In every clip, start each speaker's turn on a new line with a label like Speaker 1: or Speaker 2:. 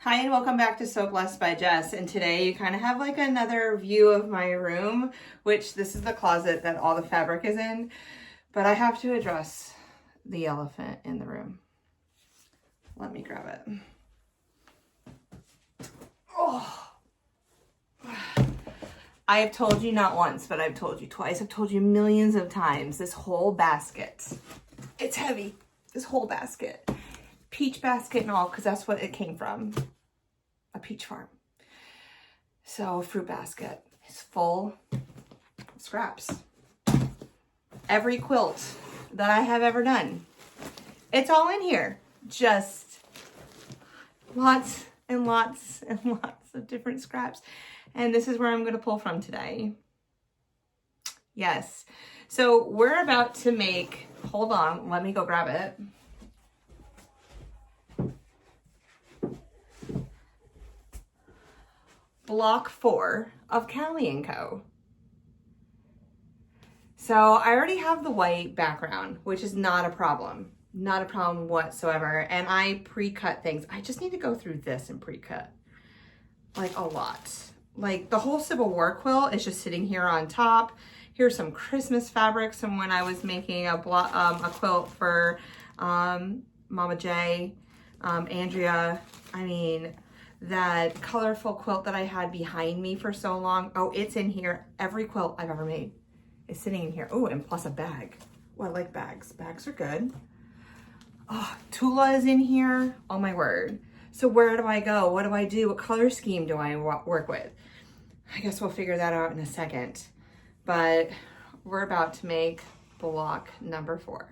Speaker 1: Hi and welcome back to So Blessed by Jess. And today you kind of have like another view of my room, which this is the closet that all the fabric is in. But I have to address the elephant in the room. Let me grab it. Oh. I have told you not once, but I've told you twice. I've told you millions of times. This whole basket, it's heavy. This whole basket. Peach basket and all, because that's what it came from. A peach farm. So fruit basket is full of scraps. Every quilt that I have ever done, it's all in here. Just lots and lots and lots of different scraps. And this is where I'm going to pull from today. Yes. So we're about to make, hold on, let me go grab it. Block 4 of Cali & Co. So I already have the white background, which is not a problem. Not a problem whatsoever. And I pre-cut things. I just need to go through this and pre-cut. Like a lot. Like the whole Civil War quilt is just sitting here on top. Here's some Christmas fabrics from when I was making a quilt for Mama J, Andrea. I mean, that colorful quilt that I had behind me for so long. Oh, it's in here. Every quilt I've ever made is sitting in here. Oh, and plus a bag. Oh, I like bags. Bags are good. Oh, Tula is in here. Oh my word. So where do I go? What do I do? What color scheme do I work with? I guess we'll figure that out in a second. But we're about to make block number 4.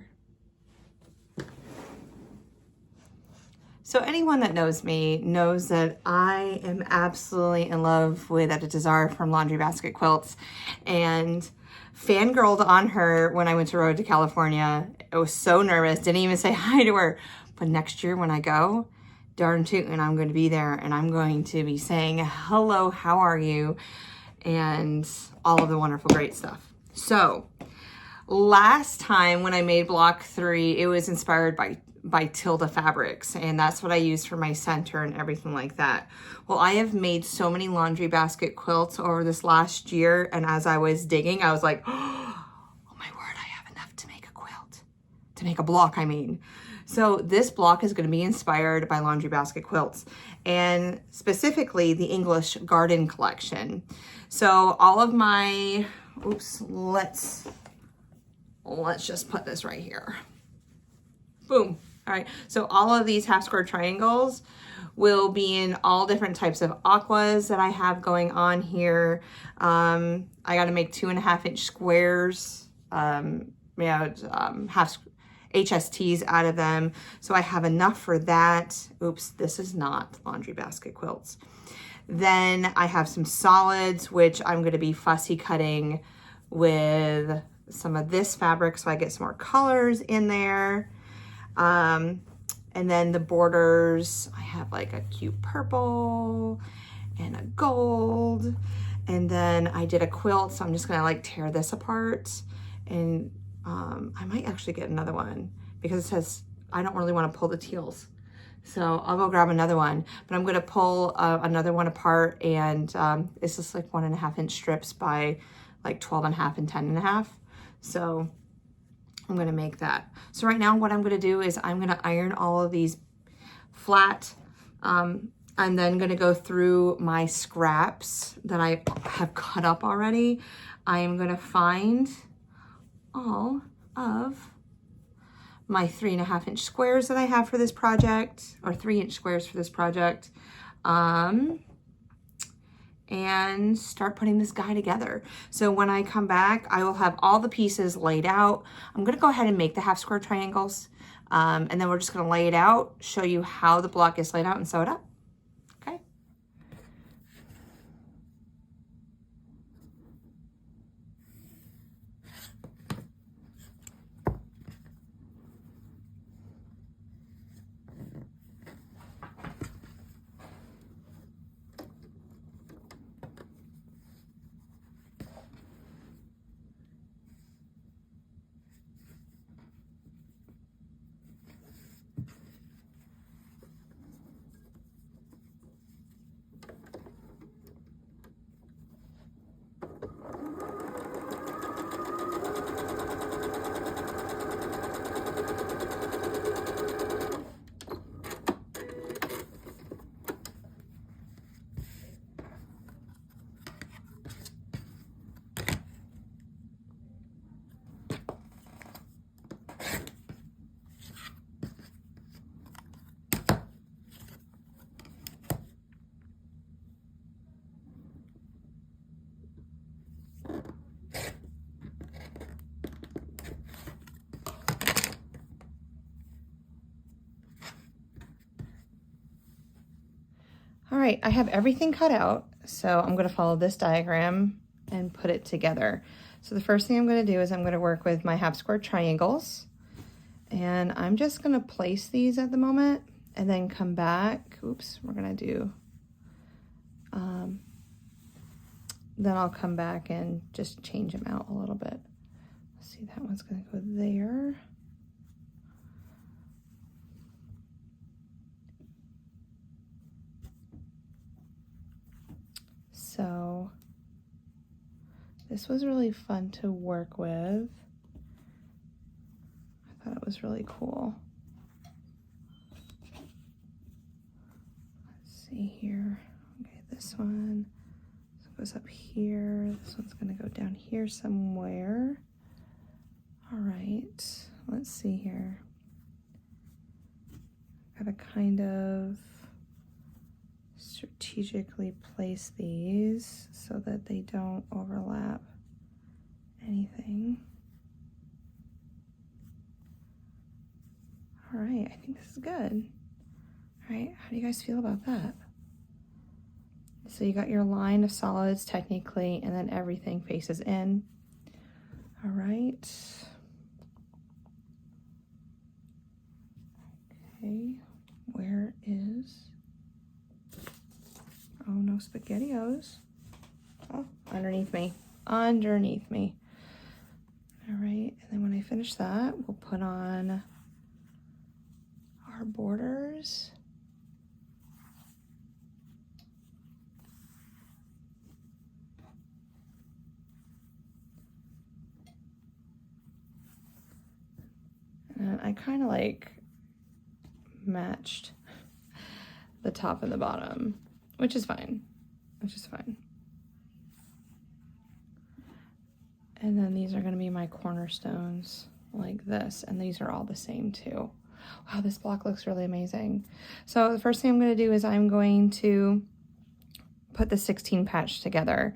Speaker 1: So anyone that knows me knows that I am absolutely in love with Edit Desire from Laundry Basket Quilts, and fangirled on her when I went to Road to California. I was so nervous, didn't even say hi to her. But next year when I go, darn tootin', I'm going to be there and I'm going to be saying, hello, how are you? And all of the wonderful, great stuff. So last time when I made block 3, it was inspired by Tilda fabrics, and that's what I used for my center and everything like that. Well, I have made so many laundry basket quilts over this last year, and as I was digging, I was like, oh my word, I have enough to make a quilt. To make a block, I mean. So this block is going to be inspired by laundry basket quilts, and specifically the English Garden collection. So all of my, oops, let's just put this right here. Boom. All right, so all of these half square triangles will be in all different types of aquas that I have going on here. I got to make 2.5-inch squares, half HSTs out of them. So I have enough for that. Oops, this is not laundry basket quilts. Then I have some solids, which I'm going to be fussy cutting with some of this fabric so I get some more colors in there. And then the borders, I have like a cute purple and a gold. And then I did a quilt, so I'm just gonna like tear this apart. And I might actually get another one because it says I don't really want to pull the teals. So I'll go grab another one, but I'm gonna pull another one apart, and it's just like 1.5-inch strips by like 12.5 and 10.5. So I'm going to make that. So right now what I'm going to do is I'm going to iron all of these flat. I'm then going to go through my scraps that I have cut up already. I am going to find all of my 3.5-inch squares that I have for this project, or 3-inch squares for this project. And start putting this guy together. So when I come back, I will have all the pieces laid out. I'm gonna go ahead and make the half square triangles. And then we're just gonna lay it out, show you how the block is laid out, and sew it up, okay? right, I have everything cut out, so I'm gonna follow this diagram and put it together. So the first thing I'm gonna do is I'm gonna work with my half square triangles, and I'm just gonna place these at the moment and then come back. Oops, we're gonna do, then I'll come back and just change them out a little bit. Let's see, that one's gonna go there. So this was really fun to work with. I thought it was really cool. Let's see here. Okay, this one goes up here. This one's gonna go down here somewhere. All right, let's see here. Gotta kind of strategically place these so that they don't overlap anything. All right, I think this is good. All right, how do you guys feel about that? So you got your line of solids technically, and then everything faces in. All right. Okay, where is, oh, no SpaghettiOs. Oh, underneath me, underneath me. All right, and then when I finish that, we'll put on our borders. And I kind of like matched the top and the bottom, which is fine, which is fine. And then these are gonna be my cornerstones like this, and these are all the same too. Wow, this block looks really amazing. So the first thing I'm gonna do is I'm going to put the 16 patch together.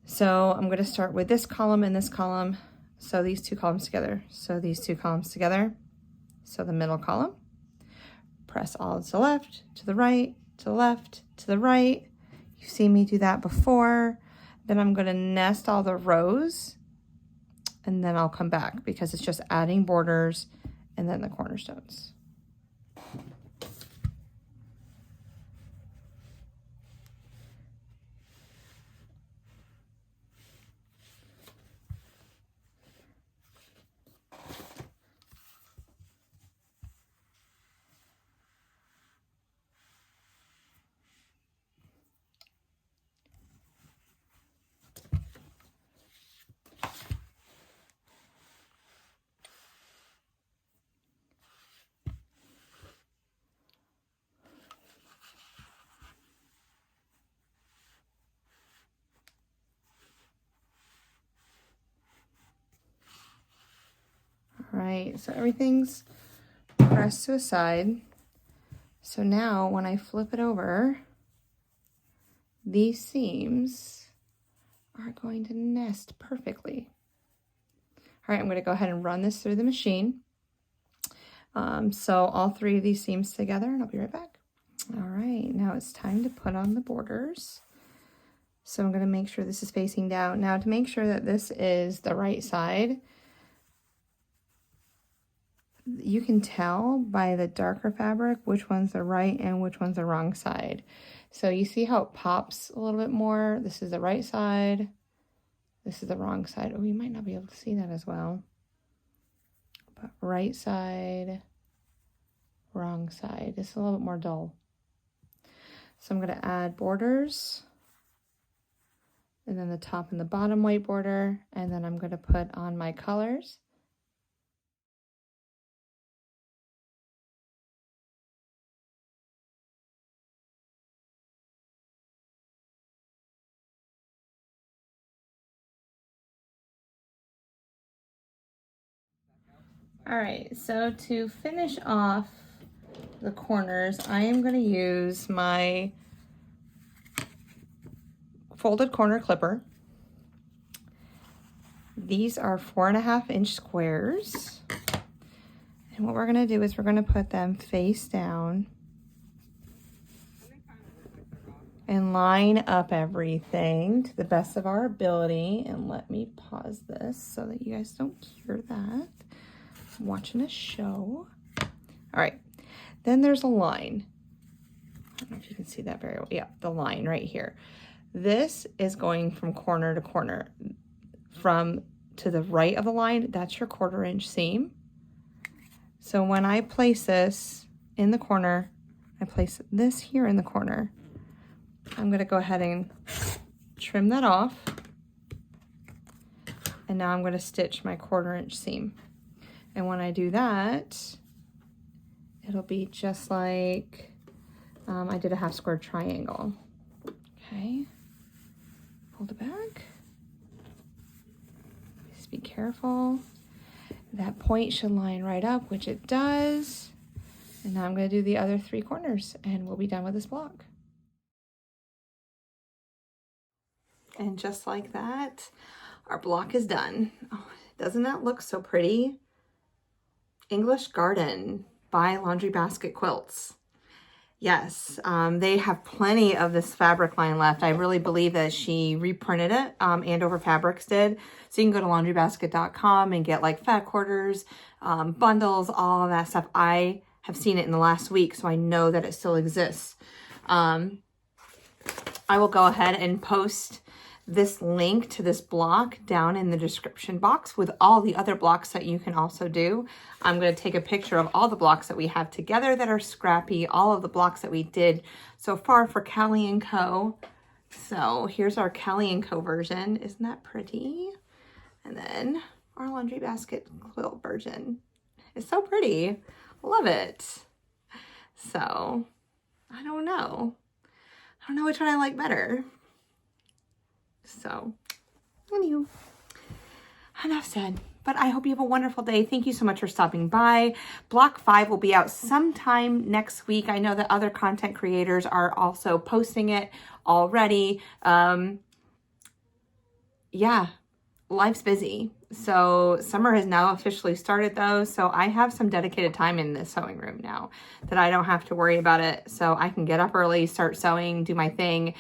Speaker 1: So I'm gonna start with this column and this column. So these two columns together. So these two columns together. So the middle column. Press all to the left, to the right, to the left, to the right. You've seen me do that before. Then I'm gonna nest all the rows, and then I'll come back because it's just adding borders and then the cornerstones. All right, so everything's pressed to a side. So now when I flip it over, these seams are going to nest perfectly. All right, I'm gonna go ahead and run this through the machine. So all three of these seams together, and I'll be right back. All right, now it's time to put on the borders. So I'm gonna make sure this is facing down. Now to make sure that this is the right side, you can tell by the darker fabric which one's the right and which one's the wrong side. So you see how it pops a little bit more? This is the right side. This is the wrong side. Oh, you might not be able to see that as well. But right side, wrong side. It's a little bit more dull. So I'm going to add borders. And then the top and the bottom white border. And then I'm going to put on my colors. All right, so to finish off the corners, I am going to use my folded corner clipper. These are 4.5 inch squares. And what we're going to do is we're going to put them face down. and line up everything to the best of our ability. And let me pause this so that you guys don't hear that. I'm watching a show. All right, then there's a line. I don't know if you can see that very well. Yeah, the line right here. This is going from corner to corner. From to the right of the line, that's your 1/4 inch seam. So when I place this in the corner, I place this here in the corner. I'm gonna go ahead and trim that off. And now I'm gonna stitch my 1/4 inch seam. And when I do that, it'll be just like I did a 1/2 square triangle. Okay, hold it back. Just be careful. That point should line right up, which it does. And now I'm going to do the other 3 corners and we'll be done with this block. And just like that, our block is done. Oh, doesn't that look so pretty? English Garden by Laundry Basket Quilts. Yes, they have plenty of this fabric line left. I really believe that she reprinted it, Andover Fabrics did. So you can go to laundrybasket.com and get like fat quarters, bundles, all of that stuff. I have seen it in the last week, so I know that it still exists. I will go ahead and post this link to this block down in the description box with all the other blocks that you can also do. I'm going to take a picture of all the blocks that we have together that are scrappy, all of the blocks that we did so far for Cali & Co. So here's our Cali & Co version. Isn't that pretty? And then our Laundry Basket quilt version. It's so pretty. Love it. So I don't know. I don't know which one I like better. So, anywho, enough said. But I hope you have a wonderful day. Thank you so much for stopping by. Block 5 will be out sometime next week. I know that other content creators are also posting it already. Yeah, life's busy. So summer has now officially started though. So I have some dedicated time in this sewing room now that I don't have to worry about it. So I can get up early, start sewing, do my thing.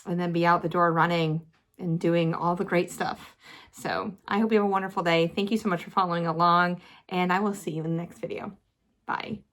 Speaker 1: And then be out the door running and doing all the great stuff. So I hope you have a wonderful day. Thank you so much for following along, and I will see you in the next video. Bye.